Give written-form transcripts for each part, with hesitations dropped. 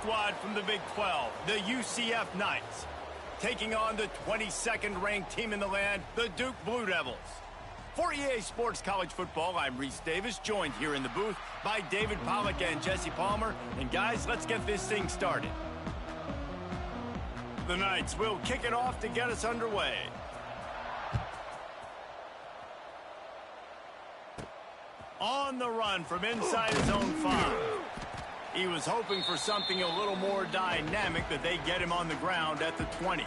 squad from the Big 12, the UCF Knights, taking on the 22nd ranked team in the land, the Duke Blue Devils. For EA Sports College Football, I'm Reese Davis, joined here in the booth by David Pollack and Jesse Palmer. And guys, let's get this thing started. The Knights will kick it off to get us underway. On the run from inside his own 5. He was hoping for something a little more dynamic, but they get him on the ground at the 20.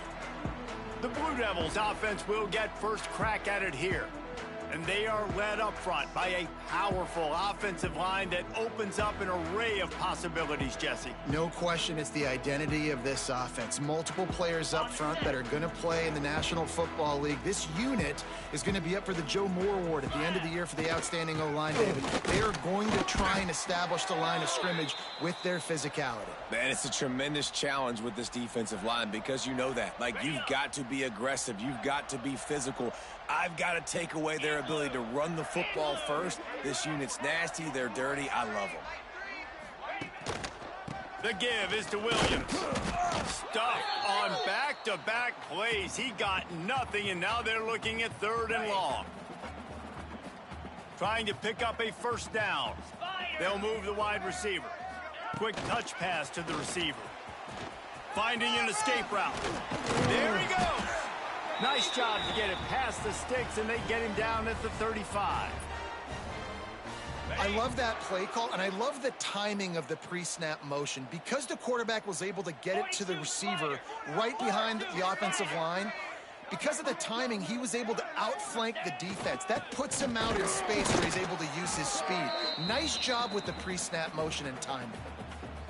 The Blue Devils offense will get first crack at it here. And they are led up front by a powerful offensive line that opens up an array of possibilities, Jesse. No question, it's the identity of this offense. Multiple players up front that are going to play in the National Football League. This unit is going to be up for the Joe Moore Award at the end of the year for the outstanding O-line, David. They are going to try and establish the line of scrimmage with their physicality. Man, it's a tremendous challenge with this defensive line because you know that. Like, you've got to be aggressive. You've got to be physical. I've got to take away their ability to run the football first. This unit's nasty. They're dirty. I love them. The give is to Williams. Stuffed on back-to-back plays. He got nothing, and now they're looking at 3rd and long. Trying to pick up a first down. They'll move the wide receiver. Quick touch pass to the receiver. Finding an escape route. There he goes. Nice job to get it past the sticks, and they get him down at the 35. I love that play call, and I love the timing of the pre-snap motion. Because the quarterback was able to get it to the receiver right behind the offensive line, because of the timing, he was able to outflank the defense. That puts him out in space where he's able to use his speed. Nice job with the pre-snap motion and timing.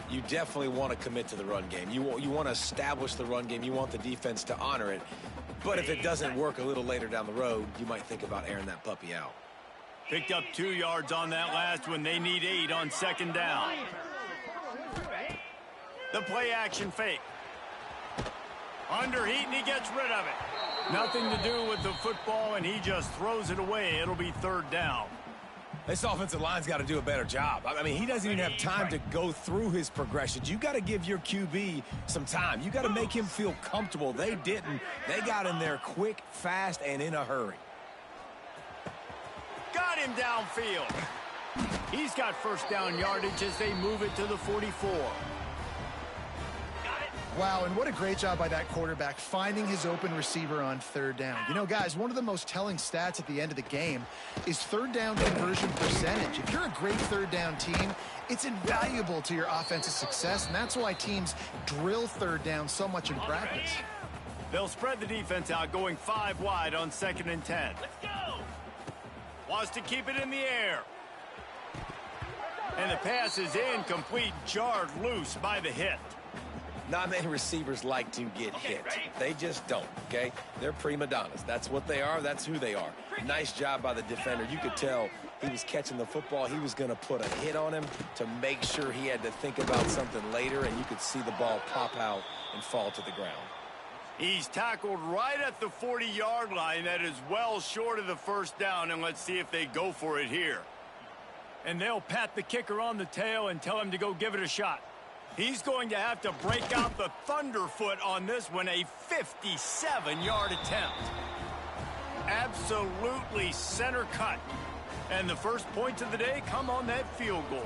You definitely want to commit to the run game. You want to establish the run game. You want the defense to honor it. But if it doesn't work a little later down the road, you might think about airing that puppy out. Picked up 2 yards on that last one. They need 8 on 2nd down. The play action fake. Under heat, and he gets rid of it. Nothing to do with the football, and he just throws it away. It'll be 3rd down. This offensive line's got to do a better job. I mean, he doesn't even have time to go through his progressions. You got to give your QB some time. You got to make him feel comfortable. They didn't. They got in there quick, fast, and in a hurry. Got him downfield. He's got first down yardage as they move it to the 44. Wow, and what a great job by that quarterback finding his open receiver on 3rd down. You know, guys, one of the most telling stats at the end of the game is 3rd down conversion percentage. If you're a great 3rd down team, it's invaluable to your offensive success, and that's why teams drill 3rd down so much in practice. They'll spread the defense out, going 5 wide on 2nd and 10. Let's go! Wants to keep it in the air. And the pass is incomplete, jarred loose by the hit. Not many receivers like to get hit. They just don't, okay? They're prima donnas. That's what they are. That's who they are. Nice job by the defender. You could tell he was catching the football. He was going to put a hit on him to make sure he had to think about something later, and you could see the ball pop out and fall to the ground. He's tackled right at the 40-yard line. That is well short of the first down, and let's see if they go for it here. And they'll pat the kicker on the tail and tell him to go give it a shot. He's going to have to break out the thunderfoot on this one, a 57-yard attempt. Absolutely center cut. And the first points of the day come on that field goal.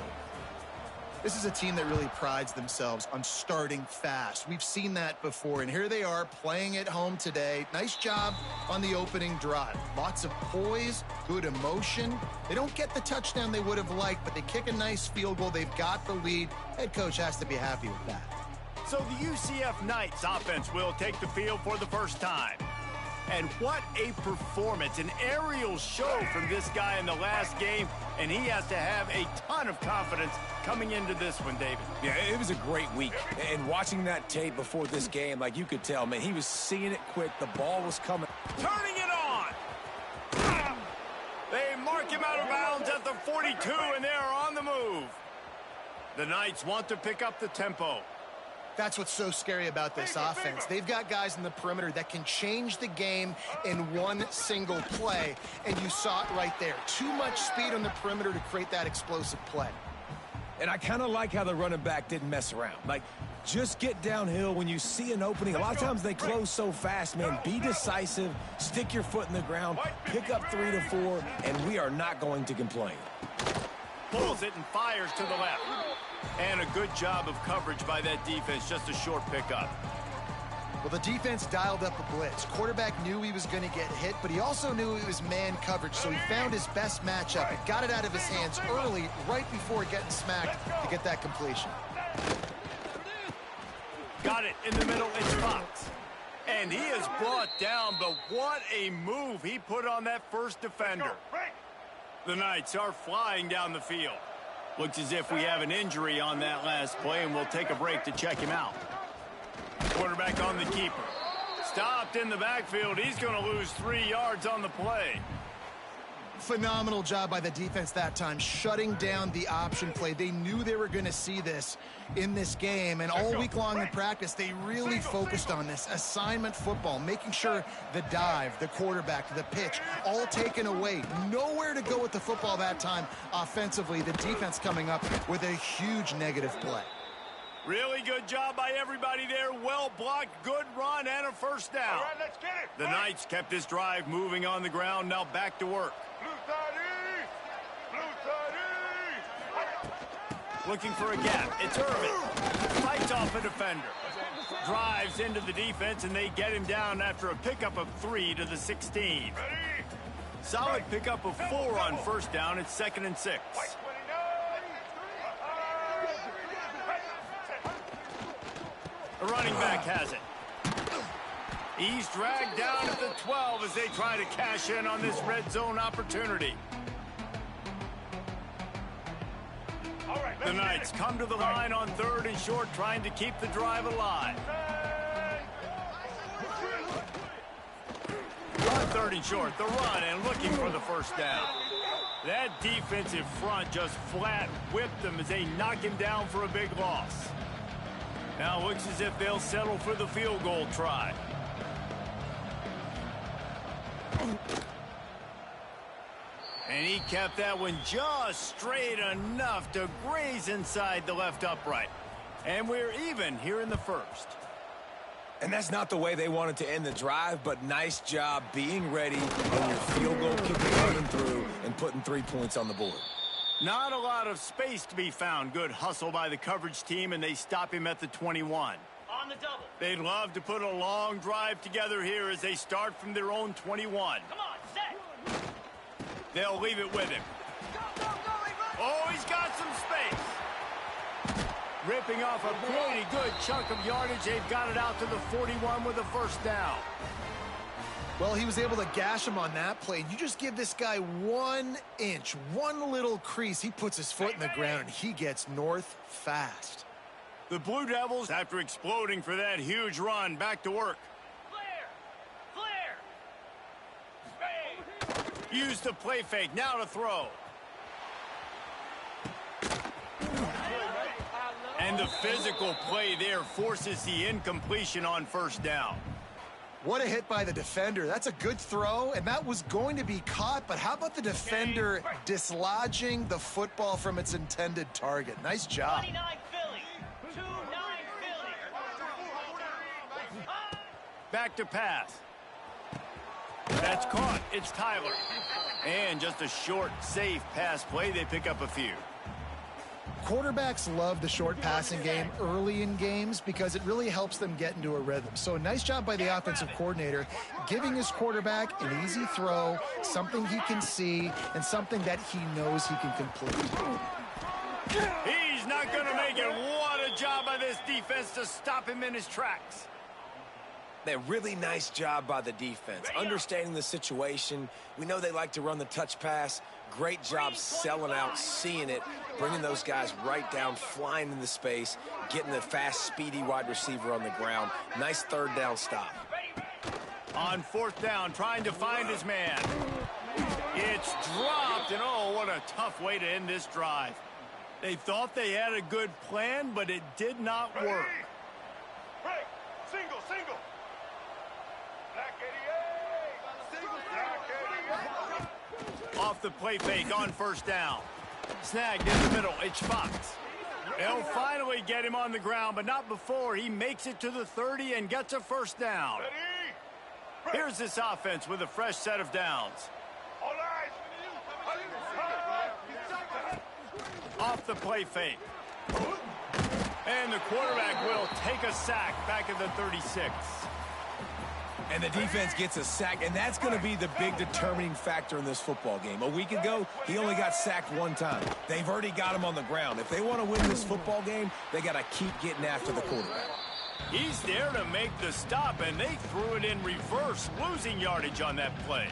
This is a team that really prides themselves on starting fast. We've seen that before, and here they are playing at home today. Nice job on the opening drive. Lots of poise, good emotion. They don't get the touchdown they would have liked, but they kick a nice field goal. They've got the lead. Head coach has to be happy with that. So the UCF Knights offense will take the field for the first time. And what a performance, an aerial show from this guy in the last game, and he has to have a ton of confidence coming into this one, David. Yeah, it was a great week. And watching that tape before this game, like you could tell, man, he was seeing it quick. The ball was coming. Turning it on! They mark him out of bounds at the 42, and they are on the move. The Knights want to pick up the tempo. That's what's so scary about this offense. They've got guys in the perimeter that can change the game in one single play, and you saw it right there. Too much speed on the perimeter to create that explosive play. And I kind of like how the running back didn't mess around. Like, just get downhill when you see an opening. A lot of times they close so fast, man. Be decisive, stick your foot in the ground, pick up 3 to 4, and we are not going to complain. Pulls it and fires to the left. And a good job of coverage by that defense, just a short pickup. Well, the defense dialed up a blitz. Quarterback knew he was going to get hit, but he also knew it was man coverage, so he found his best matchup and got it out of his hands early, right before getting smacked to get that completion. Got it in the middle, it's Fox. And he is brought down, but what a move he put on that first defender. The Knights are flying down the field. Looks as if we have an injury on that last play, and we'll take a break to check him out. Quarterback on the keeper. Stopped in the backfield. He's going to lose 3 yards on the play. Phenomenal job by the defense that time, shutting down the option play. They knew they were going to see this in this game, and all week long in practice, they really focused on this assignment football, making sure the dive, the quarterback, the pitch, all taken away. Nowhere to go with the football that time offensively. The defense coming up with a huge negative play. Really good job by everybody there. Well blocked, good run, and a first down. All right, let's get it. The Knights kept this drive moving on the ground. Now back to work. Looking for a gap. It's Irvin. Fights off a defender. Drives into the defense, and they get him down after a pickup of 3 to the 16. Solid pickup of 4 on first down. It's 2nd and 6. The running back has it. He's dragged down at the 12 as they try to cash in on this red zone opportunity. The Knights come to the line on 3rd and short, trying to keep the drive alive. On 3rd and short, the run and looking for the first down. That defensive front just flat whipped them as they knock him down for a big loss. Now it looks as if they'll settle for the field goal try. And he kept that one just straight enough to graze inside the left upright. And we're even here in the first. And that's not the way they wanted to end the drive, but nice job being ready when your field goal kicker coming through and putting 3 points on the board. Not a lot of space to be found. Good hustle by the coverage team, and they stop him at the 21. On the double. They'd love to put a long drive together here as they start from their own 21. Come on, set. They'll leave it with him. Oh, he's got some space. Ripping off a pretty good chunk of yardage. They've got it out to the 41 with a first down. Well, he was able to gash him on that play. You just give this guy 1 inch, one little crease. He puts his foot in the ground, and he gets north fast. The Blue Devils, after exploding for that huge run, back to work. Use the play fake, now to throw. And the physical play there forces the incompletion on first down. What a hit by the defender. That's a good throw, and that was going to be caught, but how about the defender dislodging the football from its intended target? Nice job. 29 Philly. 2-9 Philly. Back to pass. That's caught. It's Tyler. And just a short, safe pass play. They pick up a few. Quarterbacks love the short passing game early in games because it really helps them get into a rhythm. So nice job by the offensive coordinator, giving his quarterback an easy throw, something he can see, and something that he knows he can complete. He's not going to make it. What a job by this defense to stop him in his tracks. A really nice job by the defense, understanding the situation. We know they like to run the touch pass. Great job selling out, seeing it, bringing those guys right down, flying into space, getting the fast, speedy wide receiver on the ground. Nice 3rd down stop. On 4th down, trying to find his man. It's dropped, and oh, what a tough way to end this drive. They thought they had a good plan, but it did not work. Break. Single. Off the play fake on 1st down. Snagged in the middle. It's Fox. They'll finally get him on the ground, but not before he makes it to the 30 and gets a first down. Here's this offense with a fresh set of downs. Off the play fake. And the quarterback will take a sack back at the 36. And the defense gets a sack, and that's going to be the big determining factor in this football game. A week ago, he only got sacked one time. They've already got him on the ground. If they want to win this football game, they got to keep getting after the quarterback. He's there to make the stop, and they threw it in reverse, losing yardage on that play.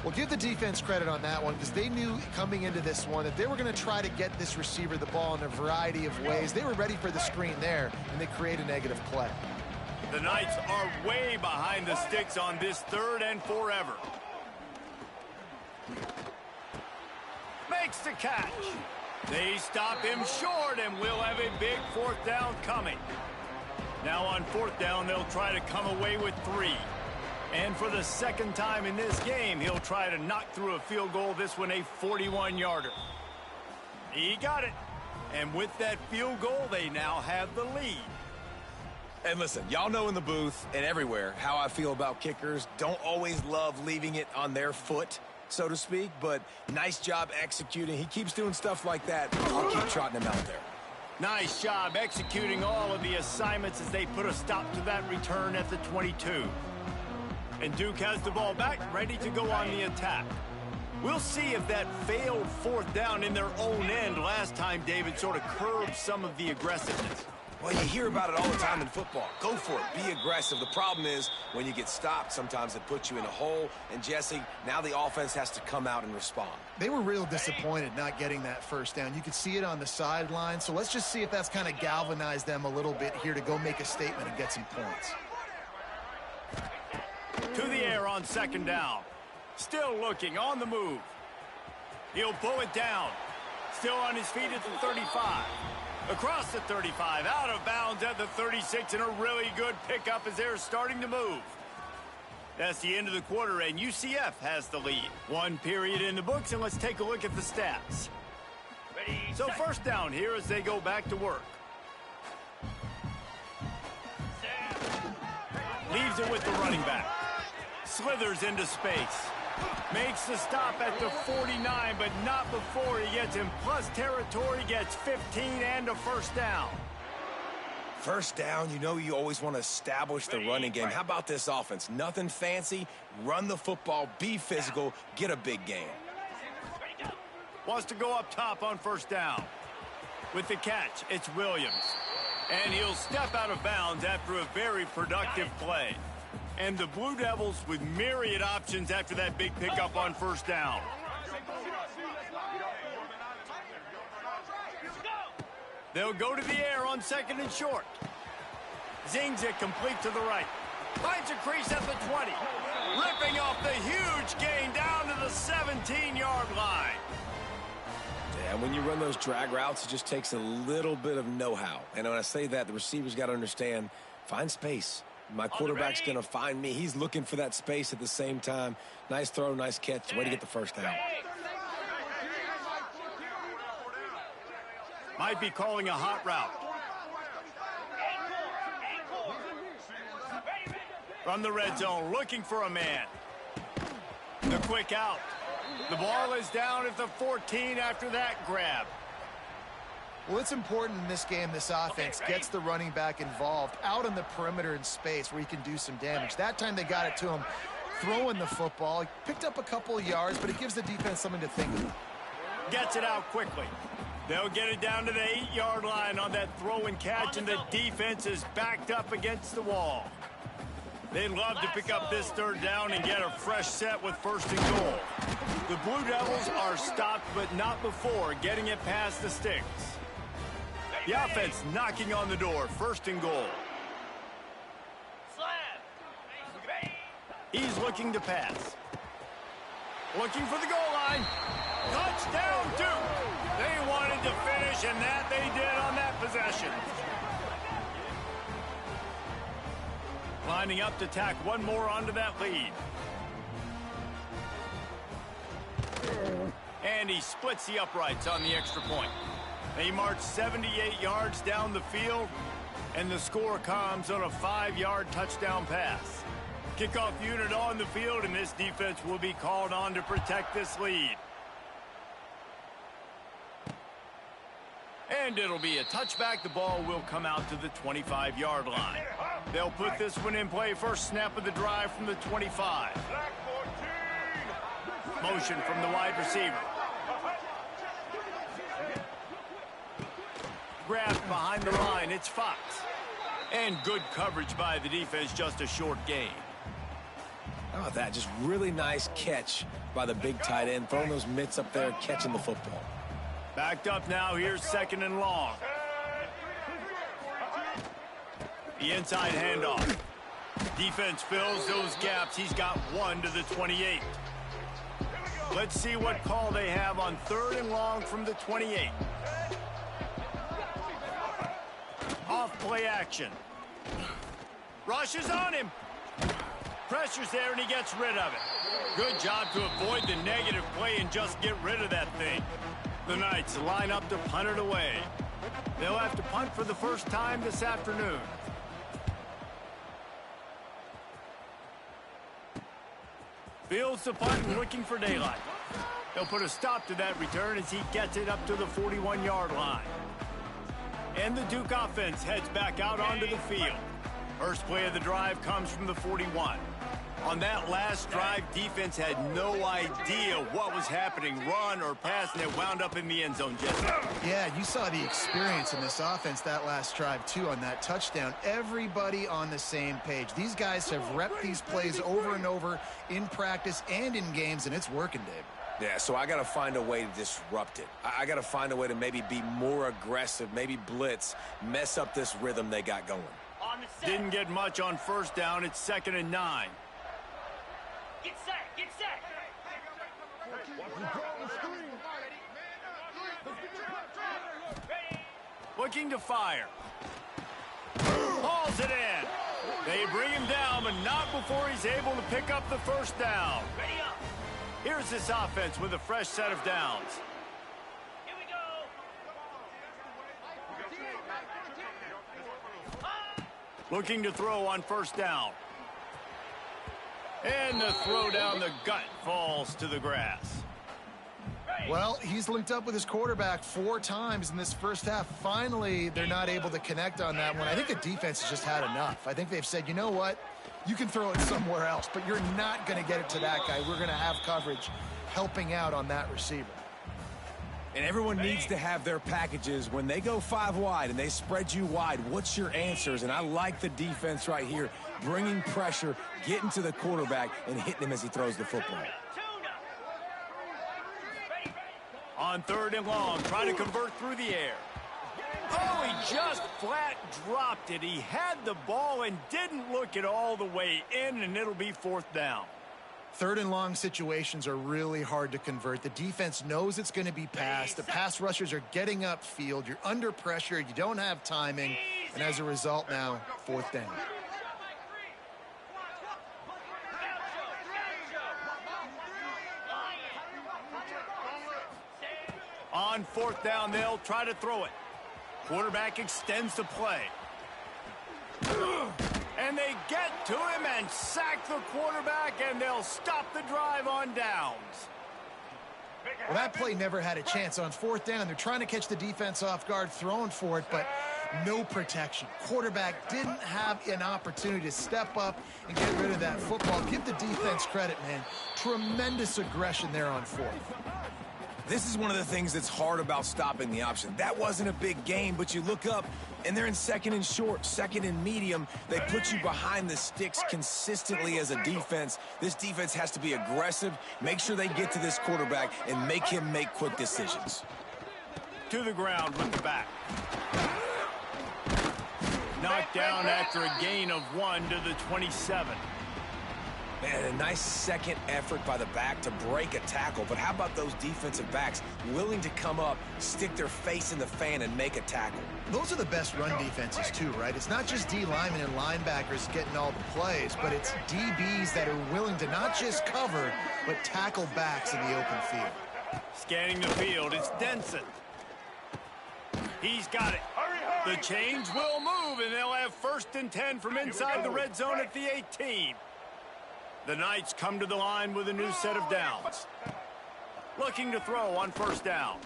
Well, give the defense credit on that one because they knew coming into this one that they were going to try to get this receiver the ball in a variety of ways. They were ready for the screen there, and they create a negative play. The Knights are way behind the sticks on this third and forever. Makes the catch. They stop him short, and we'll have a big fourth down coming. Now on fourth down, they'll try to come away with 3. And for the second time in this game, he'll try to knock through a field goal, this one a 41-yarder. He got it. And with that field goal, they now have the lead. And listen, y'all know in the booth and everywhere how I feel about kickers. Don't always love leaving it on their foot, so to speak, but nice job executing. He keeps doing stuff like that. I'll keep trotting him out there. Nice job executing all of the assignments as they put a stop to that return at the 22. And Duke has the ball back, ready to go on the attack. We'll see if that failed fourth down in their own end last time, David, sort of curbed some of the aggressiveness. Well, you hear about it all the time in football. Go for it. Be aggressive. The problem is when you get stopped, sometimes it puts you in a hole. And, Jesse, now the offense has to come out and respond. They were real disappointed not getting that first down. You could see it on the sideline. So let's just see if that's kind of galvanized them a little bit here to go make a statement and get some points. To the air on second down. Still looking on the move. He'll pull it down. Still on his feet at the 35. Across the 35, out of bounds at the 36, and a really good pickup as they're starting to move. That's the end of the quarter, and UCF has the lead. 1 period in the books, and let's take a look at the stats. So first down here as they go back to work. Leaves it with the running back. Slithers into space. Makes the stop at the 49, but not before he gets in plus territory, gets 15 and a first down. First down, you know you always want to establish the running game. How about this offense? Nothing fancy. Run the football, be physical, get a big gain. Wants to go up top on first down. With the catch, it's Williams. And he'll step out of bounds after a very productive play. And the Blue Devils with myriad options after that big pickup on first down. They'll go to the air on second and short. Zings it complete to the right. Finds a crease at the 20. Ripping off the huge gain down to the 17-yard line. Yeah, when you run those drag routes, it just takes a little bit of know-how. And when I say that, the receivers got to understand, find space. My quarterback's going to find me. He's looking for that space at the same time. Nice throw, nice catch. Way to get the first down. Might be calling a hot route. From the red zone, looking for a man. The quick out. The ball is down at the 14 after that grab. Well, it's important in this game, this offense gets the running back involved out on the perimeter in space where he can do some damage. That time they got it to him throwing the football. He picked up a couple of yards, but it gives the defense something to think about. Gets it out quickly. They'll get it down to the 8-yard line on that throw and catch, and the defense is backed up against the wall. They'd love to pick up this third down and get a fresh set with first and goal. The Blue Devils are stopped, but not before getting it past the sticks. The offense knocking on the door, first and goal. He's looking to pass. Looking for the goal line. Touchdown, Duke. They wanted to finish, and that they did on that possession. Lining up to tack one more onto that lead. And he splits the uprights on the extra point. They march 78 yards down the field, and the score comes on a 5-yard touchdown pass. Kickoff unit on the field, and this defense will be called on to protect this lead. And it'll be a touchback. The ball will come out to the 25-yard line. They'll put this one in play. First snap of the drive from the 25. Motion from the wide receiver. Grabbed behind the line. It's Fox. And good coverage by the defense. Just a short gain. How about that? Just really nice catch by the big tight end. Throwing those mitts up there, catching the football. Backed up now. Here's 2nd and long. The inside handoff. Defense fills those gaps. He's got 1 to the 28. Let's see what call they have on 3rd and long from the 28. Off play action. Rushes on him. Pressure's there, and he gets rid of it. Good job to avoid the negative play and just get rid of that thing. The Knights line up to punt it away. They'll have to punt for the first time this afternoon. Fields the punt, looking for daylight. They'll put a stop to that return as he gets it up to the 41-yard line. And the Duke offense heads back out onto the field. First play of the drive comes from the 41. On that last drive, defense had no idea what was happening, run or pass, and it wound up in the end zone, Jesse. Yeah, you saw the experience in this offense that last drive, too, on that touchdown. Everybody on the same page. These guys have repped these plays over and over in practice and in games, and it's working, Dave. Yeah, so I got to find a way to disrupt it. I got to find a way to maybe be more aggressive, maybe blitz, mess up this rhythm they got going. Didn't get much on first down. It's 2nd and 9. Get set, get set. Looking to fire. Hauls it in. They bring him down, but not before he's able to pick up the first down. Ready up. Here's this offense with a fresh set of downs. Here we go. Looking to throw on first down. And the throw down the gut falls to the grass. Well, he's linked up with his quarterback 4 times in this first half. Finally, they're not able to connect on that one. I think the defense has just had enough. I think they've said, you know what? You can throw it somewhere else, but you're not going to get it to that guy. We're going to have coverage helping out on that receiver. And everyone needs to have their packages. When they go 5 wide and they spread you wide, what's your answers? And I like the defense right here, bringing pressure, getting to the quarterback, and hitting him as he throws the football. On 3rd and long, trying to convert through the air. Oh, he just flat dropped it. He had the ball and didn't look it all the way in, and it'll be 4th down. 3rd and long situations are really hard to convert. The defense knows it's going to be passed. The pass rushers are getting upfield. You're under pressure. You don't have timing. And as a result now, 4th down. On 4th down, they'll try to throw it. Quarterback extends the play. And they get to him and sack the quarterback, and they'll stop the drive on downs. Well, that play never had a chance. On 4th down, they're trying to catch the defense off guard, throwing for it, but no protection. Quarterback didn't have an opportunity to step up and get rid of that football. Give the defense credit, man. Tremendous aggression there on 4th. This is one of the things that's hard about stopping the option. That wasn't a big game, but you look up, and they're in 2nd and short, 2nd and medium. They put you behind the sticks consistently as a defense. This defense has to be aggressive, make sure they get to this quarterback, and make him make quick decisions. To the ground with the back. Knocked down after a gain of 1 to the 27. Man, a nice second effort by the back to break a tackle. But how about those defensive backs willing to come up, stick their face in the fan, and make a tackle? Those are the best run defenses, too, right? It's not just D linemen and linebackers getting all the plays, but it's DBs that are willing to not just cover, but tackle backs in the open field. Scanning the field, it's Denson. He's got it. The chains will move, and they'll have 1st and 10 from inside the red zone at the 18. The Knights come to the line with a new set of downs. Looking to throw on 1st down.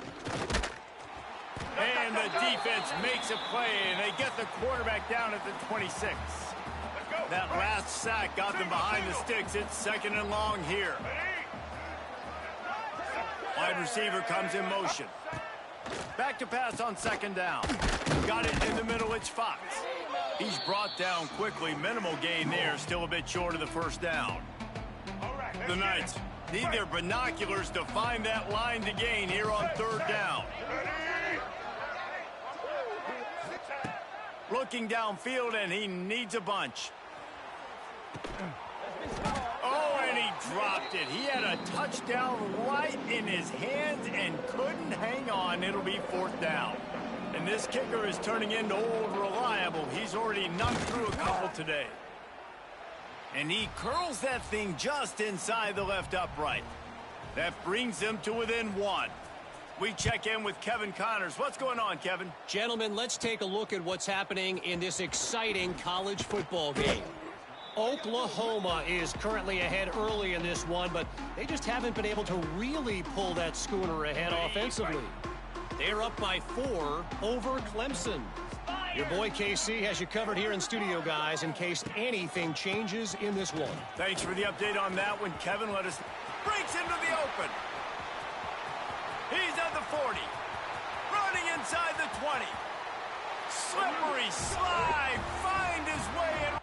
And the defense makes a play, and they get the quarterback down at the 26. That last sack got them behind the sticks. It's 2nd and long here. Wide receiver comes in motion. Back to pass on 2nd down. Got it in the middle. It's Fox. He's brought down quickly. Minimal gain there. Still a bit short of the 1st down. The Knights need their binoculars to find that line to gain here on 3rd down. Looking downfield, and he needs a bunch. Oh, and he dropped it. He had a touchdown right in his hands and couldn't hang on. It'll be 4th down. And this kicker is turning into old reliable. He's already knocked through a couple today. And he curls that thing just inside the left upright. That brings them to within 1. We check in with Kevin Connors. What's going on, Kevin? Gentlemen, let's take a look at what's happening in this exciting college football game. Oklahoma is currently ahead early in this one, but they just haven't been able to really pull that schooner ahead offensively. They're up by 4 over Clemson. Your boy KC has you covered here in studio, guys, in case anything changes in this one. Thanks for the update on that one, Kevin. Let us breaks into the open. He's at the 40. Running inside the 20. Slippery slide. Find his way in.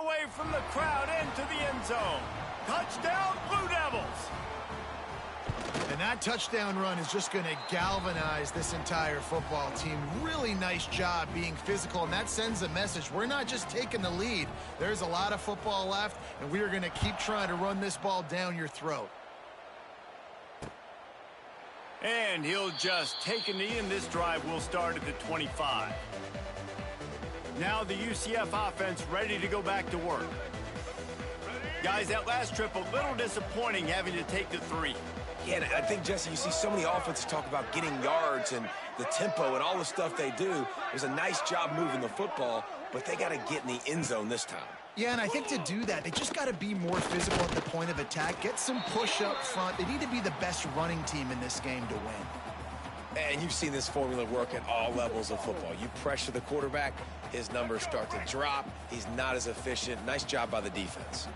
Away from the crowd into the end zone. Touchdown, Blue Devils. And that touchdown run is just going to galvanize this entire football team. Really nice job being physical, and that sends a message. We're not just taking the lead. There's a lot of football left, and we are going to keep trying to run this ball down your throat. And he'll just take a knee, and this drive will start at the 25. Now the UCF offense ready to go back to work. Guys, that last trip a little disappointing having to take the 3. Yeah, and I think, Jesse, you see so many offenses talk about getting yards and the tempo and all the stuff they do. It was a nice job moving the football, but they got to get in the end zone this time. Yeah, and I think to do that, they just got to be more physical at the point of attack, get some push up front. They need to be the best running team in this game to win. And you've seen this formula work at all levels of football. You pressure the quarterback, his numbers start to drop. He's not as efficient. Nice job by the defense.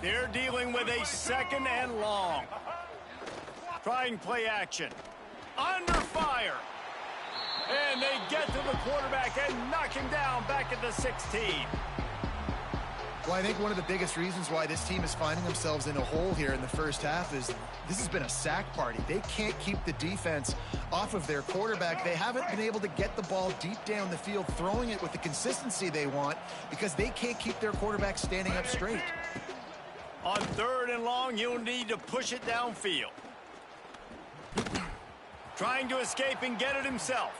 They're dealing with a 2nd and long. Trying play action. Under fire. And they get to the quarterback and knock him down back at the 16. Well, I think one of the biggest reasons why this team is finding themselves in a hole here in the first half is this has been a sack party. They can't keep the defense off of their quarterback. They haven't been able to get the ball deep down the field, throwing it with the consistency they want because they can't keep their quarterback standing up straight. On 3rd and long, you'll need to push it downfield. Trying to escape and get it himself.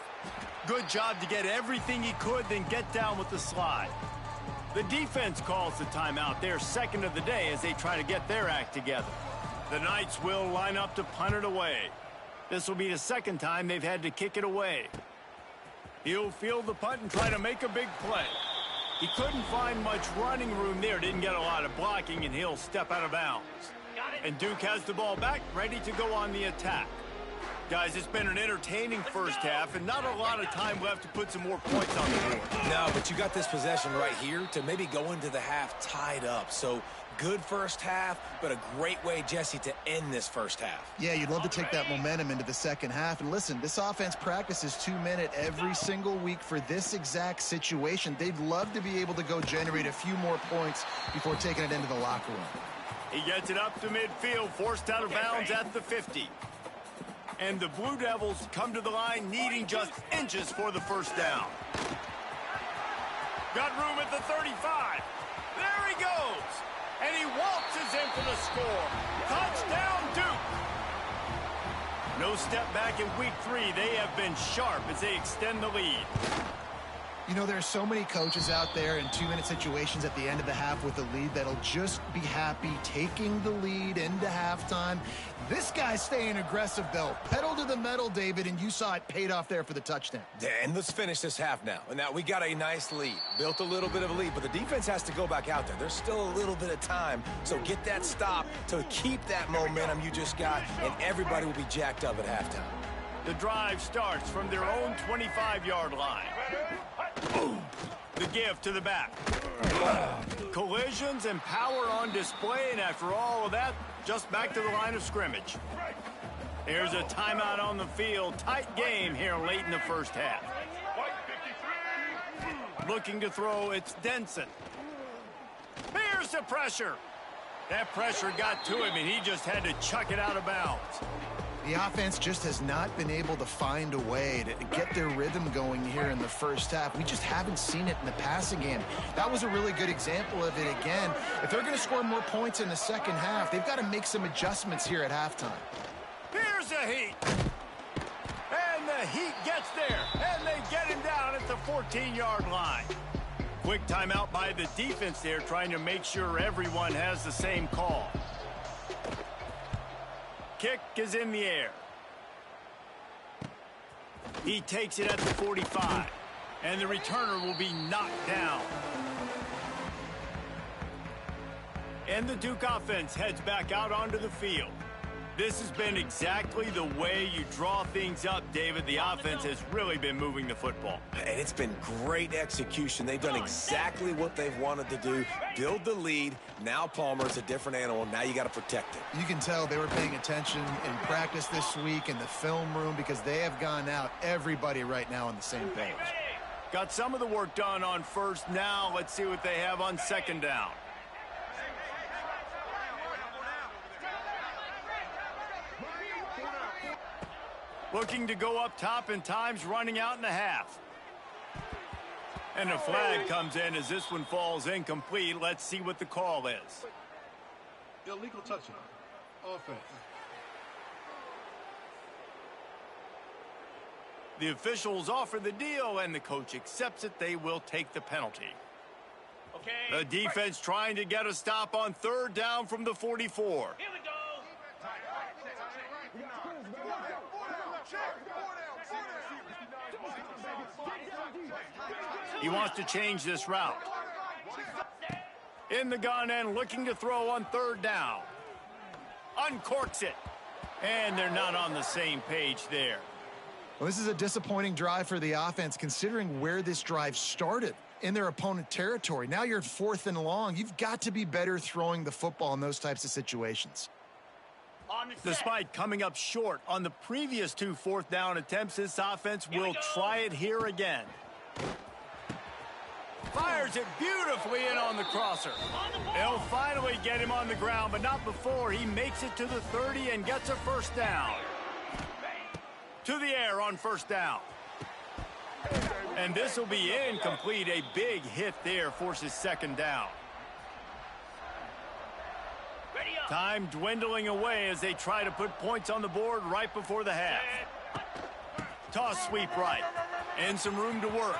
Good job to get everything he could, then get down with the slide. The defense calls the timeout. They're 2nd of the day as they try to get their act together. The Knights will line up to punt it away. This will be the 2nd time they've had to kick it away. He'll field the punt and try to make a big play. He couldn't find much running room there. Didn't get a lot of blocking, and he'll step out of bounds. And Duke has the ball back, ready to go on the attack. Guys, it's been an entertaining first half and not a lot of time left to put some more points on the board. No, but you got this possession right here to maybe go into the half tied up. So good first half, but a great way, Jesse, to end this first half. Yeah, you'd love to take that momentum into the second half. And listen, this offense practices 2-minute every single week for this exact situation. They'd love to be able to go generate a few more points before taking it into the locker room. He gets it up to midfield, forced out of bounds at the 50. And the Blue Devils come to the line needing just inches for the first down. Got room at the 35. There he goes. and he waltzes in for the score. Touchdown, Duke. No step back in week 3. They have been sharp as they extend the lead. You know, there are so many coaches out there in 2-minute situations at the end of the half with the lead that'll just be happy taking the lead into halftime. This guy's staying aggressive, though. Pedal to the metal, David, and you saw it paid off there for the touchdown. Yeah, and let's finish this half now. And now we got a nice lead. Built a little bit of a lead, but the defense has to go back out there. There's still a little bit of time, so get that stop to keep that momentum you just got, and everybody will be jacked up at halftime. The drive starts from their own 25-yard line. Boom. The give to the back. Collisions and power on display, and after all of that, just back to the line of scrimmage. There's a timeout on the field. Tight game here late in the first half. Looking to throw, it's Denson. Here's the pressure. That pressure got to him, and he just had to chuck it out of bounds. The offense just has not been able to find a way to get their rhythm going here in the first half. We just haven't seen it in the passing game. That was a really good example of it again. If they're going to score more points in the second half, they've got to make some adjustments here at halftime. Here's the Heat. And the Heat gets there, and they get him down at the 14-yard line. Quick timeout by the defense there, trying to make sure everyone has the same call. Kick is in the air. He takes it at the 45, and the returner will be knocked down. And the Duke offense heads back out onto the field. This has been exactly the way you draw things up, David. The offense has really been moving the football. And it's been great execution. They've done exactly what they've wanted to do. Build the lead. Now Palmer's a different animal. Now you got to protect it. You can tell they were paying attention in practice this week in the film room because they have gone out, everybody right now on the same page. Got some of the work done on first. Now let's see what they have on second down. Looking to go up top, and time's running out in the half. And a flag comes in as this one falls incomplete. Let's see what the call is. Illegal touching. Offense. The officials offer the deal, and the coach accepts it. They will take the penalty. The defense trying to get a stop on third down from the 44. Here we go. He wants to change this route. In the gun and looking to throw on third down. Uncorks it. And they're not on the same page there. Well, this is a disappointing drive for the offense considering where this drive started in their opponent territory. Now you're at 4th and long. You've got to be better throwing the football in those types of situations. Despite coming up short on the previous 2 fourth down attempts, this offense will try it here again. Fires it beautifully in on the crosser. They'll finally get him on the ground, but not before he makes it to the 30 and gets a first down. To the air on first down. And this will be incomplete. A big hit there forces second down. Time dwindling away as they try to put points on the board right before the half. Toss sweep right. And some room to work.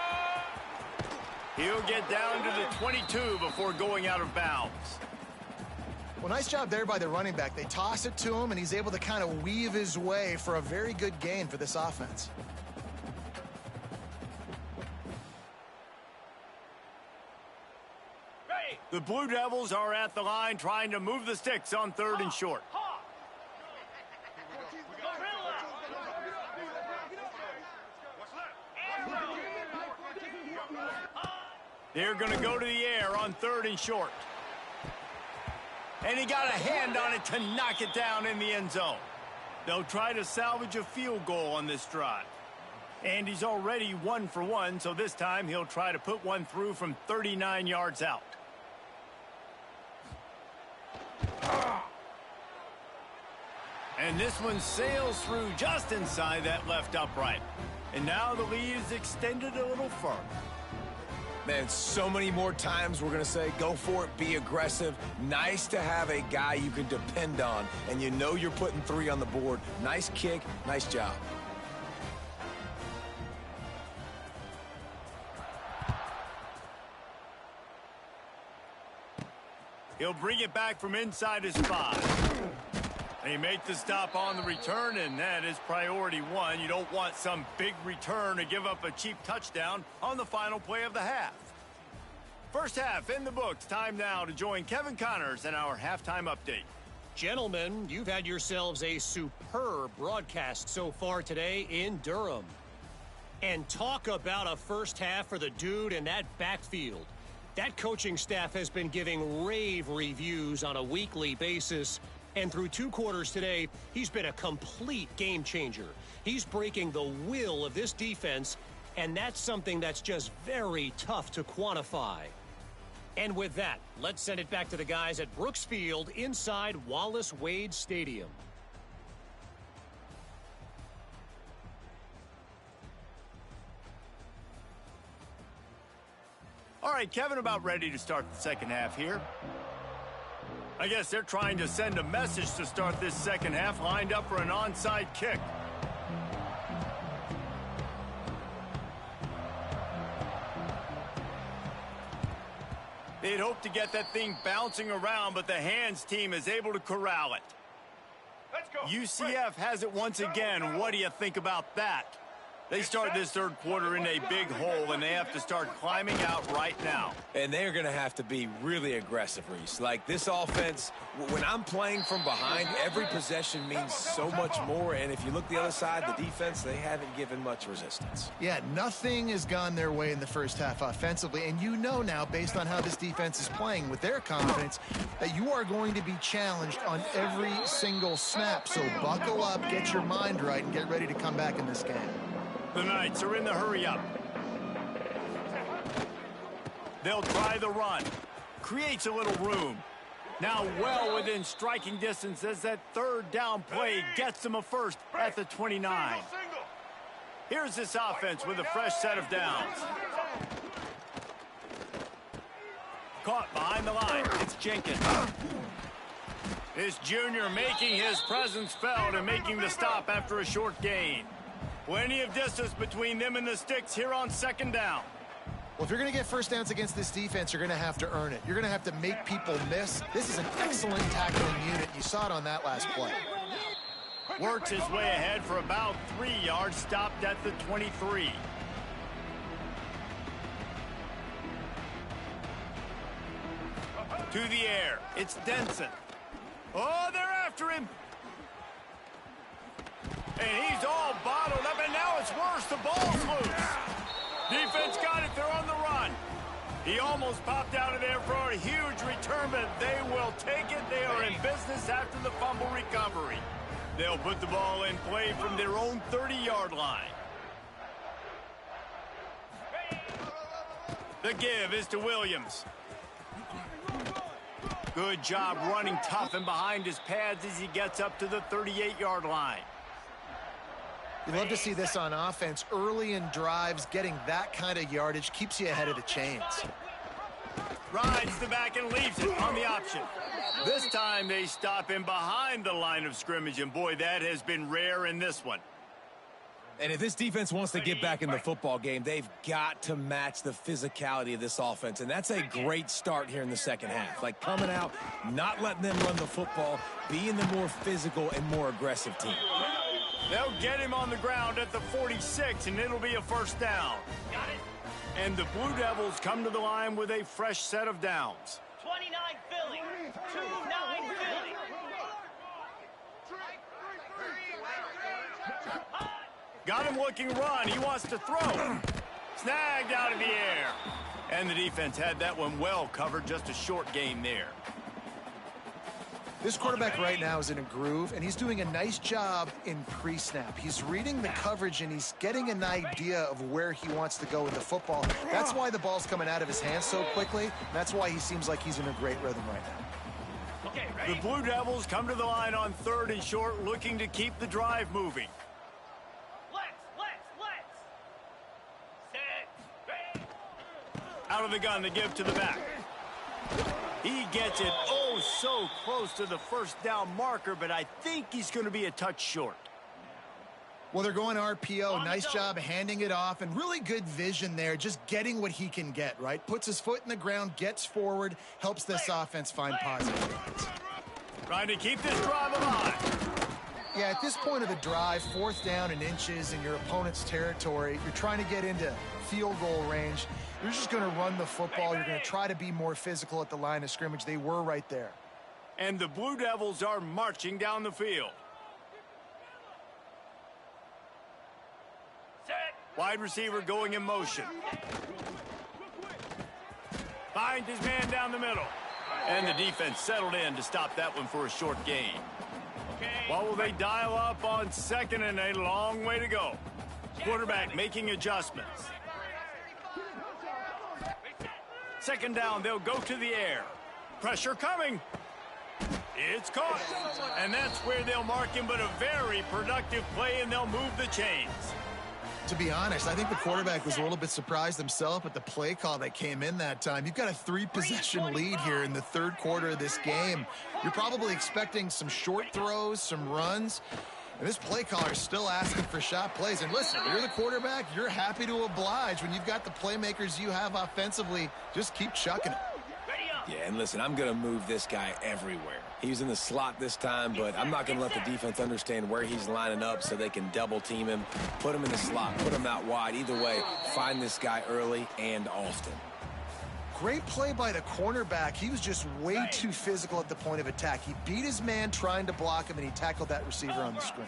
He'll get down to the 22 before going out of bounds. Well, nice job there by the running back. They toss it to him, and he's able to kind of weave his way for a very good gain for this offense. The Blue Devils are at the line trying to move the sticks on third and short. They're going to go to the air on third and short. And he got a hand on it to knock it down in the end zone. They'll try to salvage a field goal on this drive. And he's already 1 for 1, so this time he'll try to put one through from 39 yards out. And this one sails through just inside that left upright. And now the lead is extended a little further. Man, so many more times we're going to say, go for it, be aggressive. Nice to have a guy you can depend on, and you know you're putting 3 on the board. Nice kick, nice job. He'll bring it back from inside his 5. And he made the stop on the return, and that is priority 1. You don't want some big return to give up a cheap touchdown on the final play of the half. First half in the books. Time now to join Kevin Connors in our halftime update. Gentlemen, you've had yourselves a superb broadcast so far today in Durham. And talk about a first half for the dude in that backfield. That coaching staff has been giving rave reviews on a weekly basis. And through 2 quarters today, he's been a complete game changer. He's breaking the will of this defense, and that's something that's just very tough to quantify. And with that, let's send it back to the guys at Brooks Field inside Wallace Wade Stadium. All right, Kevin, about ready to start the second half here. I guess they're trying to send a message to start this second half, lined up for an onside kick. They'd hoped to get that thing bouncing around, but the hands team is able to corral it. Let's go. UCF has it once again. What do you think about that? They start this third quarter in a big hole, and they have to start climbing out right now. And they're going to have to be really aggressive, Reese. Like, this offense, when I'm playing from behind, every possession means so much more. And if you look the other side, the defense, they haven't given much resistance. Yeah, nothing has gone their way in the first half offensively. And you know now, based on how this defense is playing with their confidence, that you are going to be challenged on every single snap. So buckle up, get your mind right, and get ready to come back in this game. The Knights are in the hurry-up. They'll try the run. Creates a little room. Now well within striking distance as that third down play gets them a first at the 29. Here's this offense with a fresh set of downs. Caught behind the line. It's Jenkins. This junior making his presence felt and making the stop after a short gain. Plenty of distance between them and the sticks here on second down. Well, if you're going to get first downs against this defense, you're going to have to earn it. You're going to have to make people miss. This is an excellent tackling unit. You saw it on that last play. Works his way ahead for about 3 yards, stopped at the 23. To the air. It's Denson. Oh, they're after him. And he's all bottled up, and now it's worse. The ball's loose. Defense got it. They're on the run. He almost popped out of there for a huge return, but they will take it. They are in business after the fumble recovery. They'll put the ball in play from their own 30-yard line. The give is to Williams. Good job running tough and behind his pads as he gets up to the 38-yard line. You love to see this on offense. Early in drives, getting that kind of yardage keeps you ahead of the chains. Rides the back and leaves it on the option. This time they stop him behind the line of scrimmage, and boy, that has been rare in this one. And if this defense wants to get back in the football game, they've got to match the physicality of this offense. And that's a great start here in the second half. Like, coming out, not letting them run the football, being the more physical and more aggressive team. They'll get him on the ground at the 46, and it'll be a first down. Got it. And the Blue Devils come to the line with a fresh set of downs. 29 Philly. 2-9 Philly. Got him looking run. He wants to throw. Snagged out of the air. And the defense had that one well covered. Just a short gain there. This quarterback right now is in a groove, and he's doing a nice job in pre-snap. He's reading the coverage, and he's getting an idea of where he wants to go with the football. That's why the ball's coming out of his hands so quickly. That's why he seems like he's in a great rhythm right now. Okay, ready? The Blue Devils come to the line on 3rd and short, looking to keep the drive moving. Let's. Set. Ready. Out of the gun to give to the back. He gets it oh so close to the first down marker, but I think he's going to be a touch short. Well, they're going RPO. Nice job handing it off, and really good vision there, just getting what he can get, right? Puts his foot in the ground, gets forward, helps this offense find positive yards. Trying to keep this drive alive. Yeah, at this point of the drive, 4th down and inches in your opponent's territory, you're trying to get into field goal range. You're just going to run the football. You're going to try to be more physical at the line of scrimmage. They were right there. And the Blue Devils are marching down the field. Wide receiver going in motion. Finds his man down the middle. And the defense settled in to stop that one for a short gain. What will they dial up on 2nd and a long way to go? Quarterback making adjustments. 2nd down, they'll go to the air. Pressure coming. It's caught. And that's where they'll mark him, but a very productive play, and they'll move the chains. To be honest, I think the quarterback was a little bit surprised himself at the play call that came in that time. You've got a 3-possession lead here in the 3rd quarter of this game. You're probably expecting some short throws, some runs. And this play caller is still asking for shot plays. And listen, you're the quarterback. You're happy to oblige. When you've got the playmakers you have offensively, just keep chucking it. Yeah, and listen, I'm going to move this guy everywhere. He's in the slot this time, but I'm not going to let the defense understand where he's lining up so they can double team him, put him in the slot, put him out wide. Either way, find this guy early and often. Great play by the cornerback. He was just way too physical at the point of attack. He beat his man trying to block him, and he tackled that receiver on the screen.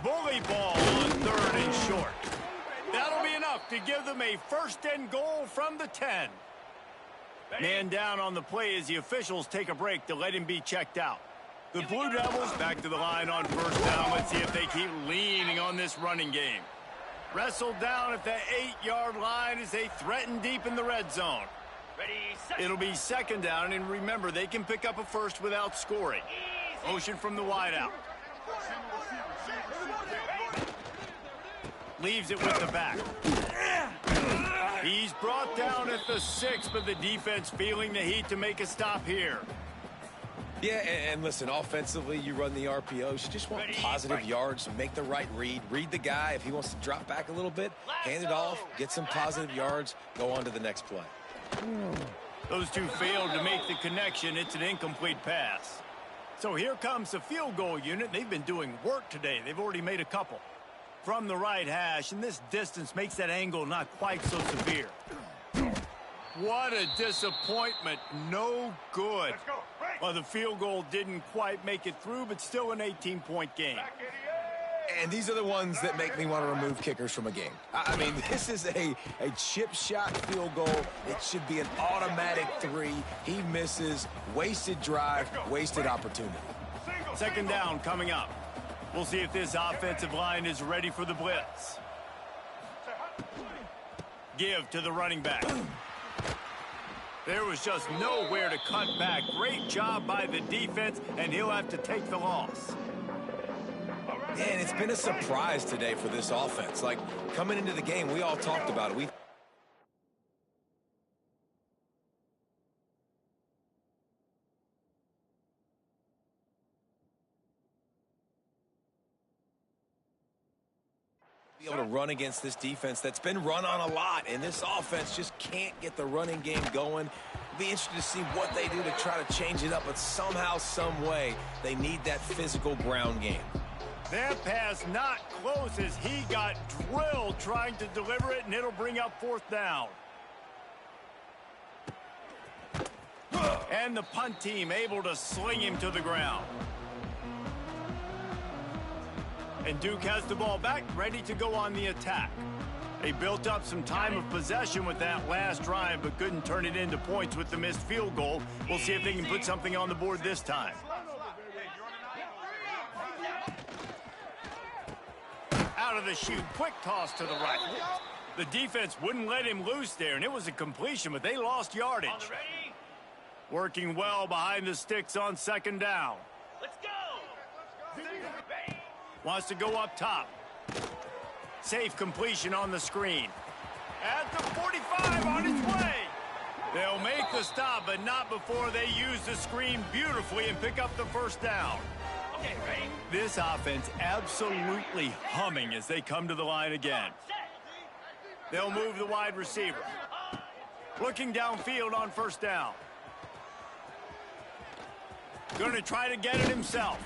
Bully ball on 3rd and short. That'll be enough to give them a 1st and goal from the 10. Man down on the play as the officials take a break to let him be checked out. The Blue Devils back to the line on 1st down. Let's see if they keep leaning on this running game. Wrestled down at the 8-yard line as they threaten deep in the red zone. It'll be 2nd down, and remember, they can pick up a first without scoring. Motion from the wideout. Leaves it with the back. He's brought down at the 6, but the defense feeling the heat to make a stop here. Yeah, and listen, offensively, you run the RPOs. You just want positive yards, make the right read. Read the guy. If he wants to drop back a little bit, hand it off, get some positive yards, go on to the next play. Those two failed to make the connection. It's an incomplete pass. So here comes the field goal unit. They've been doing work today. They've already made a couple. From the right hash, and this distance makes that angle not quite so severe. What a disappointment. No good. Well, the field goal didn't quite make it through, but still an 18-point game. And these are the ones that make me want to remove kickers from a game. I mean, this is a chip shot field goal. It should be an automatic 3. He misses. Wasted drive, wasted opportunity. 2nd down coming up. We'll see if this offensive line is ready for the blitz. Give to the running back. There was just nowhere to cut back. Great job by the defense, and he'll have to take the loss. And it's been a surprise today for this offense. Like, coming into the game, we all talked about it. Be able to run against this defense that's been run on a lot, and this offense just can't get the running game going. Be interested to see what they do to try to change it up, but somehow, some way, they need that physical ground game. That pass not close as he got drilled trying to deliver it, and it'll bring up 4th down. And the punt team able to sling him to the ground. And Duke has the ball back, ready to go on the attack. They built up some time of possession with that last drive, but couldn't turn it into points with the missed field goal. We'll see if they can put something on the board this time. Out of the chute, quick toss to the right. The defense wouldn't let him loose there, and it was a completion, but they lost yardage. Working well behind the sticks on 2nd down. Let's go. Wants to go up top. Safe completion on the screen. At the 45 on its way. They'll make the stop, but not before they use the screen beautifully and pick up the first down. Okay, ready? This offense absolutely humming as they come to the line again. They'll move the wide receiver. Looking downfield on first down. Going to try to get it himself.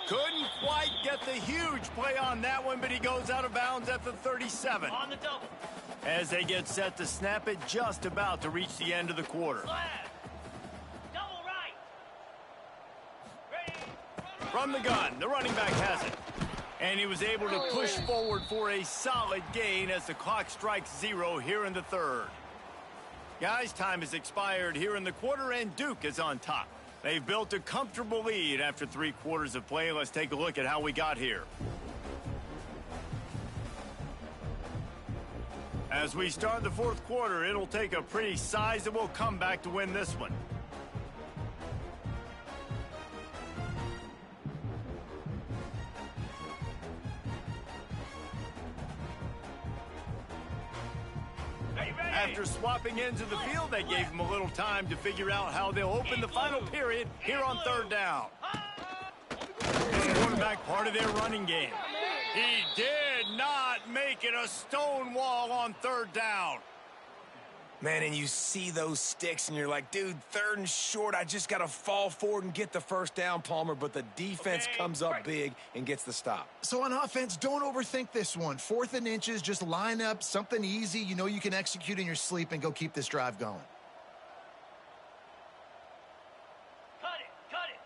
Couldn't quite get the huge play on that one, but he goes out of bounds at the 37. On the double. As they get set to snap it, just about to reach the end of the quarter. Left. Double right. Ready. From the gun, the running back has it. And he was able to push forward for a solid gain as the clock strikes 0 here in the third. Guys, time has expired here in the quarter, and Duke is on top. They've built a comfortable lead after 3 quarters of play. Let's take a look at how we got here. As we start the fourth quarter, it'll take a pretty sizable comeback to win this one. After swapping ends of the field, they gave him a little time to figure out how they'll open the final period here on third down. This quarterback part of their running game. He did not make it a stone wall on third down. Man, and you see those sticks, and you're like, dude, third and short, I just got to fall forward and get the first down, Palmer, but the defense comes up big and gets the stop. So on offense, don't overthink this one. 4th and inches, just line up something easy you know you can execute in your sleep and go keep this drive going. Cut it. Cut it.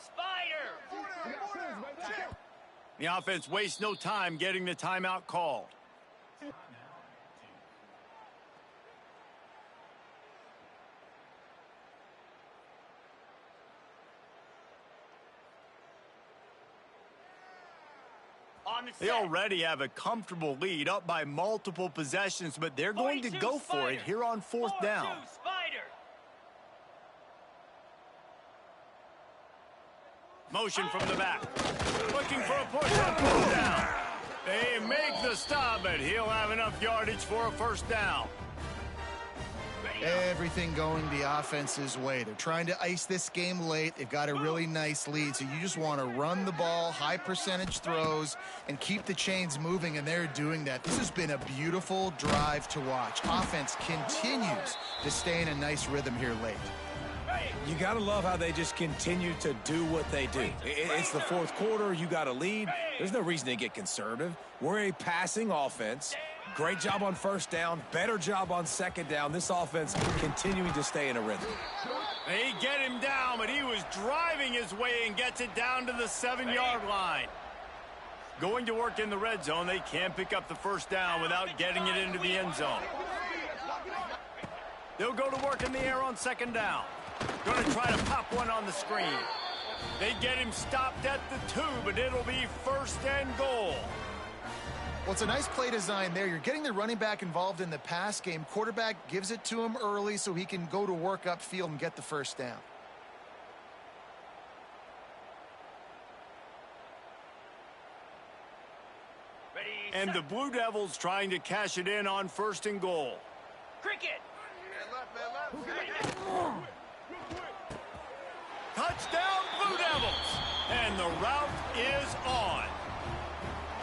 Spider. The offense wastes no time getting the timeout called. They already have a comfortable lead, up by multiple possessions, but they're going to go for it here on fourth down. Motion from the back. Looking for a push on fourth down. They make the stop, but he'll have enough yardage for a first down. Everything going the offense's way. They're trying to ice this game late. They've got a really nice lead, so you just want to run the ball, high percentage throws, and keep the chains moving, and they're doing that. This has been a beautiful drive to watch. Offense continues to stay in a nice rhythm here late. You got to love how they just continue to do what they do. It's the fourth quarter. You got a lead. There's no reason to get conservative. We're a passing offense. Great job on first down. Better job on second down. This offense continuing to stay in a rhythm. They get him down, but he was driving his way and gets it down to the 7-yard line. Going to work in the red zone, they can't pick up the first down without getting it into the end zone. They'll go to work in the air on second down. Going to try to pop one on the screen. They get him stopped at the 2, but it'll be first and goal. Well, it's a nice play design there. You're getting the running back involved in the pass game. Quarterback gives it to him early so he can go to work upfield and get the first down. And the Blue Devils trying to cash it in on first and goal. Cricket. Touchdown, Blue Devils! And the route is on.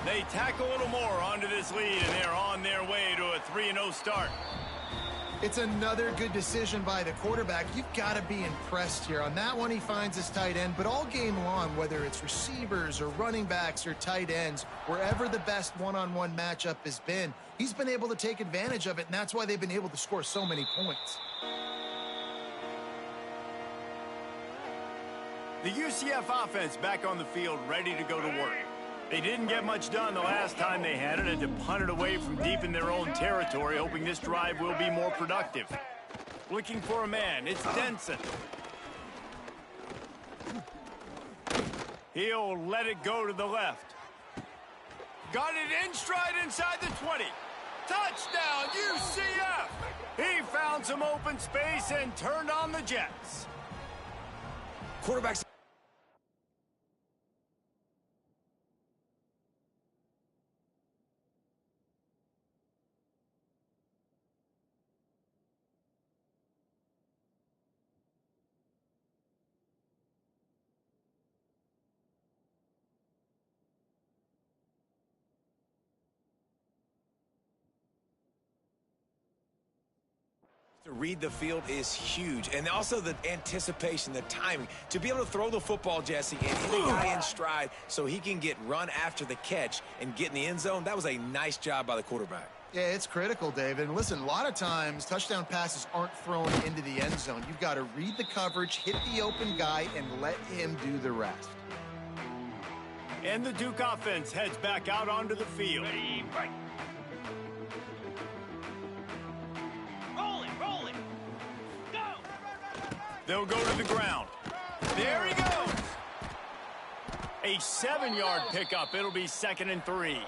They tack a little more onto this lead, and they're on their way to a 3-0 start. It's another good decision by the quarterback. You've got to be impressed here. On that one, he finds his tight end, but all game long, whether it's receivers or running backs or tight ends, wherever the best one-on-one matchup has been, he's been able to take advantage of it, and that's why they've been able to score so many points. The UCF offense back on the field, ready to go to work. They didn't get much done the last time they had it, and to punt it away from deep in their own territory, hoping this drive will be more productive. Looking for a man, it's Denson. He'll let it go to the left. Got it in stride inside the 20. Touchdown, UCF! He found some open space and turned on the Jets. Quarterbacks To read the field is huge, and also the anticipation, the timing. To be able to throw the football, Jesse, and hit a guy in stride so he can get run after the catch and get in the end zone, that was a nice job by the quarterback. Yeah, it's critical, David. And listen, a lot of times touchdown passes aren't thrown into the end zone. You've got to read the coverage, hit the open guy, and let him do the rest. And the Duke offense heads back out onto the field. Ready, right. Roll it. Go. They'll go to the ground. There he goes. A 7-yard pickup. It'll be 2nd and 3.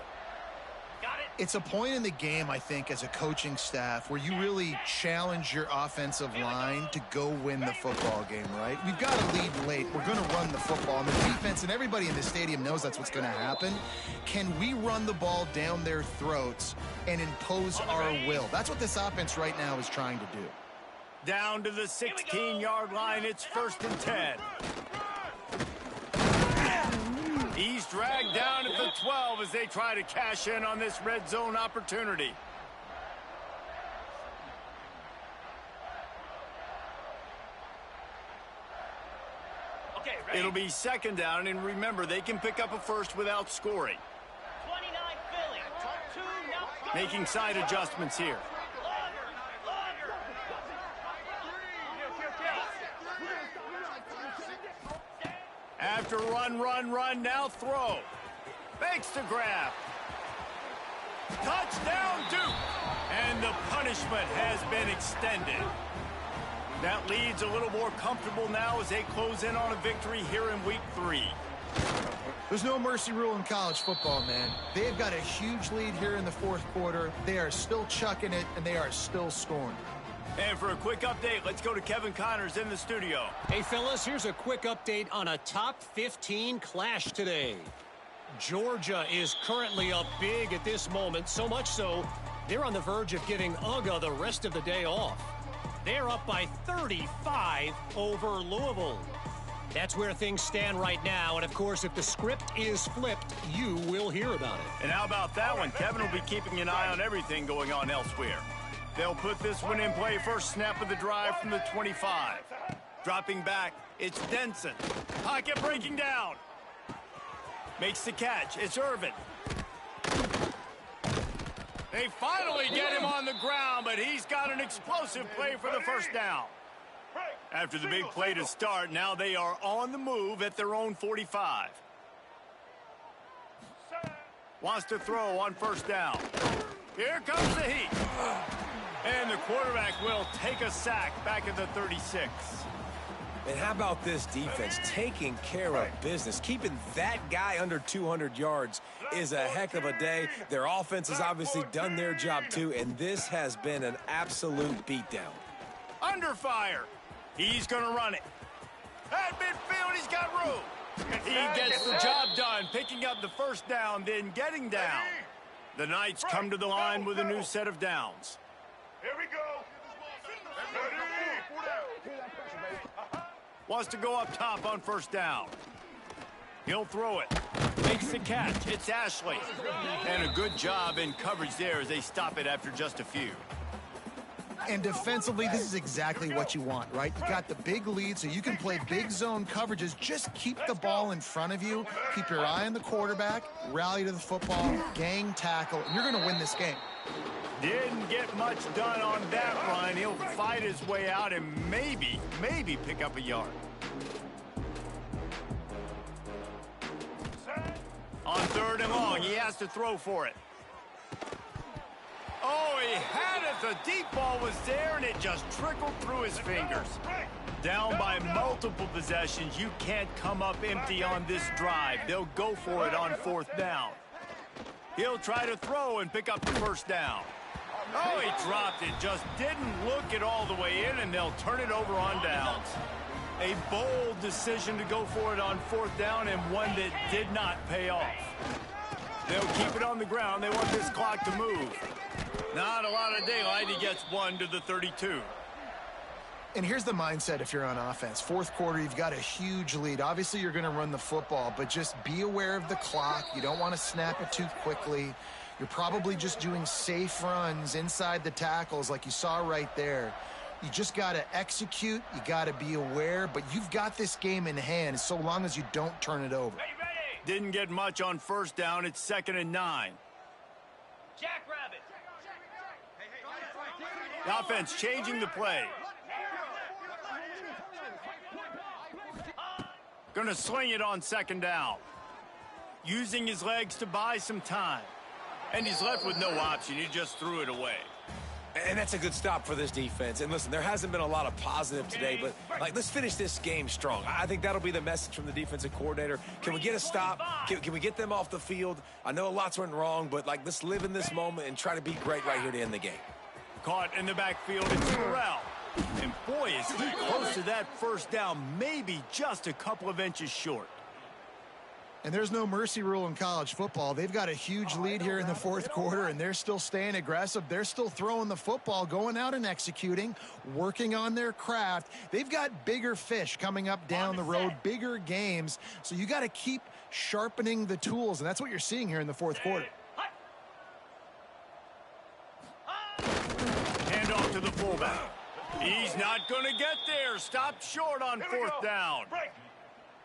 Got it. It's a point in the game, I think, as a coaching staff where you really challenge your offensive line to go win the football game, right? We've got to lead late. We're going to run the football. And the defense and everybody in the stadium knows that's what's going to happen. Can we run the ball down their throats and impose our will? That's what this offense right now is trying to do. Down to the 16-yard line. It's 1st and 10. He's dragged down at the 12 as they try to cash in on this red zone opportunity. Okay, ready. It'll be 2nd down, and remember, they can pick up a first without scoring. 29 Philly. 2 now. Making side adjustments here. After run, now throw. Fakes the grab. Touchdown, Duke. And the punishment has been extended. That lead's a little more comfortable now as they close in on a victory here in week 3. There's no mercy rule in college football, man. They've got a huge lead here in the 4th quarter. They are still chucking it, and they are still scoring. And for a quick update, let's go to Kevin Connors in the studio. Hey, fellas, here's a quick update on a top 15 clash today. Georgia is currently up big at this moment, so much so they're on the verge of giving UGA the rest of the day off. They're up by 35 over Louisville. That's where things stand right now, and of course, if the script is flipped, you will hear about it. And how about that one? Kevin will be keeping an eye on everything going on elsewhere. They'll put this one in play. First snap of the drive from the 25. Dropping back, it's Denson. Pocket breaking down. Makes the catch. It's Irvin. They finally get him on the ground, but he's got an explosive play for the first down. After the big play to start, now they are on the move at their own 45. Wants to throw on first down. Here comes the heat. And the quarterback will take a sack back at the 36. And how about this defense taking care of business? Keeping that guy under 200 yards is a heck of a day. Their offense has obviously done their job too, and this has been an absolute beatdown. Under fire. He's going to run it. At midfield, he's got room. He gets the job done, picking up the first down, then getting down. The Knights come to the line with a new set of downs. Here we go. Wants to go up top on first down. He'll throw it. Makes the catch. It's Ashley. And a good job in coverage there as they stop it after just a few. And defensively, this is exactly what you want, right? You got the big lead, so you can play big zone coverages. Just keep the ball in front of you. Keep your eye on the quarterback. Rally to the football. Gang tackle. And you're going to win this game. Didn't get much done on that run. He'll fight his way out and maybe pick up a yard. On 3rd and long, he has to throw for it. Oh, he had it. The deep ball was there, and it just trickled through his fingers. Down by multiple possessions, you can't come up empty on this drive. They'll go for it on 4th down. He'll try to throw and pick up the first down. Oh, he dropped it. Just didn't look it all the way in, and they'll turn it over on downs. A bold decision to go for it on 4th down, and one that did not pay off. They'll keep it on the ground. They want this clock to move. Not a lot of daylight. He gets 1 to the 32. And here's the mindset if you're on offense. 4th quarter, you've got a huge lead. Obviously, you're going to run the football, but just be aware of the clock. You don't want to snap it too quickly. You're probably just doing safe runs inside the tackles like you saw right there. You just got to execute. You got to be aware, but you've got this game in hand so long as you don't turn it over. Didn't get much on first down. It's 2nd and 9. Jackrabbit. The offense changing the play. Gonna sling it on 2nd down. Using his legs to buy some time. And he's left with no option. He just threw it away. And that's a good stop for this defense. And listen, there hasn't been a lot of positive today, but let's finish this game strong. I think that'll be the message from the defensive coordinator. Can we get a stop? Can we get them off the field? I know lots went wrong, but let's live in this moment and try to be great right here to end the game. Caught in the backfield, it's Terrell. And boy, is he close to that first down, maybe just a couple of inches short. And there's no mercy rule in college football. They've got a huge lead here in the fourth quarter, and they're still staying aggressive. They're still throwing the football, going out and executing, working on their craft. They've got bigger fish coming up down the road, bigger games. So you got to keep sharpening the tools, and that's what you're seeing here in the fourth quarter. Hand off to the fullback. He's not going to get there. Stopped short on 4th down.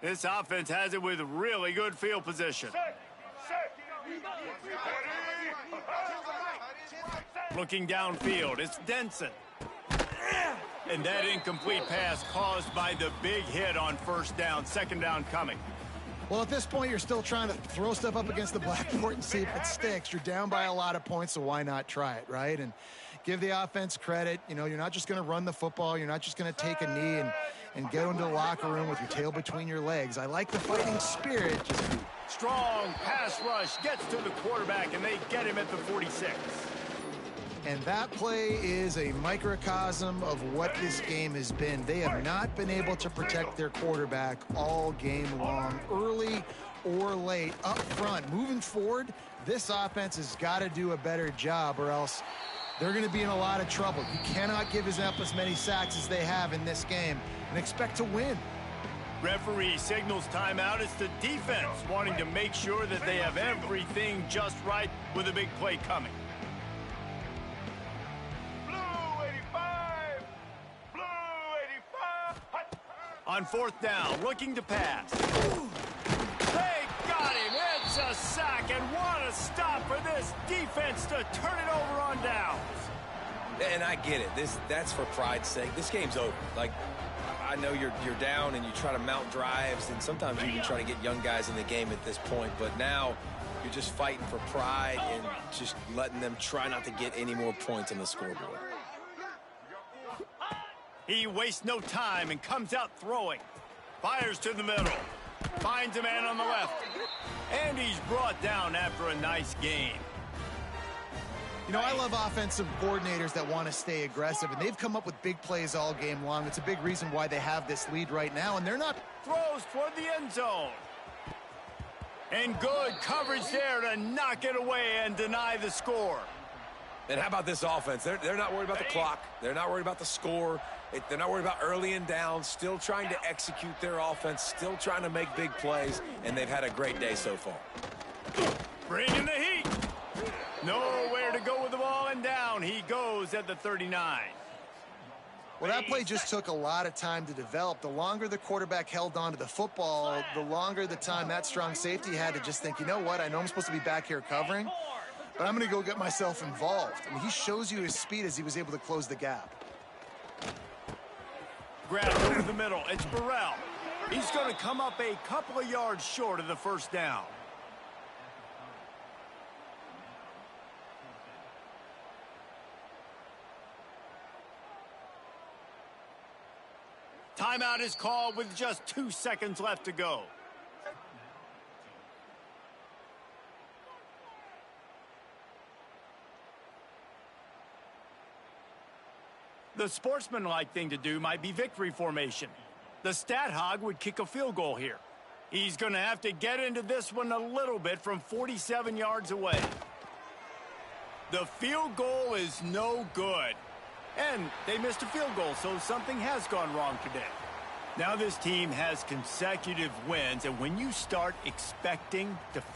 This offense has it with really good field position. Looking downfield, it's Denson. And that incomplete pass caused by the big hit on 1st down, 2nd down coming. Well, at this point, you're still trying to throw stuff up against the blackboard and see if it sticks. You're down by a lot of points, so why not try it, right? And give the offense credit. You know, you're not just going to run the football. You're not just going to take a knee and get into the locker room with your tail between your legs. I like the fighting spirit. Strong pass rush gets to the quarterback, and they get him at the 46. And that play is a microcosm of what this game has been. They have not been able to protect their quarterback all game long, early or late, up front. Moving forward, this offense has got to do a better job, or else they're going to be in a lot of trouble. You cannot give up as many sacks as they have in this game and expect to win. Referee signals timeout. It's the defense wanting to make sure that they have everything just right with a big play coming. On 4th down, looking to pass. They got him. It's a sack, and what a stop for this defense to turn it over on downs. And I get it. That's for pride's sake. This game's over. I know you're down and you try to mount drives, and sometimes you can try to get young guys in the game at this point, but now you're just fighting for pride and just letting them try not to get any more points on the scoreboard. He wastes no time and comes out throwing. Fires to the middle. Finds a man on the left. And he's brought down after a nice gain. You know, I love offensive coordinators that want to stay aggressive, and they've come up with big plays all game long. It's a big reason why they have this lead right now, and they're not. Throws toward the end zone. And good coverage there to knock it away and deny the score. And how about this offense? They're not worried about the clock. They're not worried about the score. They're not worried about early and down. Still trying to execute their offense. Still trying to make big plays. And they've had a great day so far. Bringing the heat. Nowhere to go with the ball, and down he goes at the 39. Well, that play just took a lot of time to develop. The longer the quarterback held on to the football, the longer the time that strong safety had to just think, you know what, I know I'm supposed to be back here covering, but I'm going to go get myself involved. I mean, he shows you his speed as he was able to close the gap. Grab over the middle. It's Burrell. He's going to come up a couple of yards short of the 1st down. Timeout is called with just 2 seconds left to go. The sportsmanlike thing to do might be victory formation. The stat hog would kick a field goal here. He's going to have to get into this one a little bit from 47 yards away. The field goal is no good. And they missed a field goal, so something has gone wrong today. Now this team has consecutive wins, and when you start expecting to find